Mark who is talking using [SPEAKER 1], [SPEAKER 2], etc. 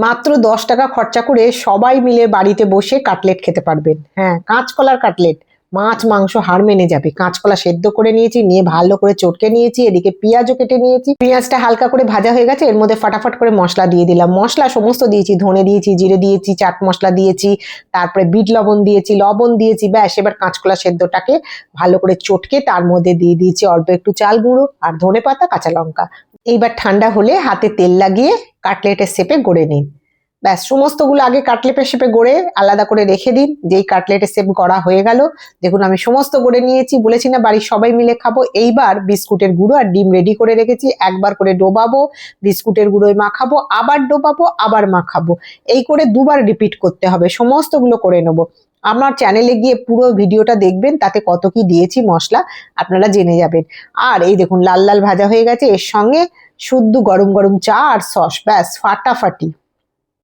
[SPEAKER 1] মাত্র 10 টাকা খরচা করে সবাই মিলে বাড়িতে বসে কাটলেট খেতে পারবেন। হ্যাঁ, কাঁচকলার কাটলেট। মাছ মাংস হার মেনে যাবে। কাঁচকলা সেদ্ধ করে নিয়েছি, নিয়ে ভালো করে চটকে নিয়েছি, এদিকে পেঁয়াজও কেটে নিয়েছি। পেঁয়াজটা হালকা করে ভাজা হয়ে গেছে, এর মধ্যে ফাটাফাট করে মশলা দিয়ে দিলাম। মশলা সমস্ত দিয়েছি, ধনে দিয়েছি, জিরে দিয়েছি, চাট মশলা দিয়েছি, তারপরে বিট লবণ দিয়েছি, লবণ দিয়েছি। ব্যাস, এবার কাঁচকলা সেদ্ধটাকে ভালো করে চটকে তার মধ্যে দিয়ে দিয়েছি অল্প একটু চাল গুঁড়ো আর ধনেপাতা, কাঁচা লঙ্কা। এইবার ঠান্ডা হলে হাতে তেল লাগিয়ে কাটলেটের শেপে গড়ে নিন। ব্যাস, সমস্তগুলো আগে কাটলেটের শেপে গড়ে আলাদা করে রেখে দিন। যেই কাটলেটের শেপ গড়া হয়ে গেল, দেখুন আমি সমস্ত গড়ে নিয়েছি, বলেছি না বাড়ির সবাই মিলে খাবো। এইবার বিস্কুটের গুঁড়ো আর ডিম রেডি করে রেখেছি, একবার করে ডোবাবো, বিস্কুটের গুঁড়োয় মাখাবো, আবার ডোবাবো, আবার মাখাবো। এই করে দুবার রিপিট করতে হবে, সমস্তগুলো করে নেবো। আমার চ্যানেলে গিয়ে পুরো ভিডিওটা দেখবেন, তাতে কত কি দিয়েছি মশলা আপনারা জেনে যাবেন। আর এই দেখুন লাল লাল ভাজা হয়ে গেছে, এর সঙ্গে শুদ্ধ গরম গরম চা আর সস, ব্যাস ফাটাফাটি।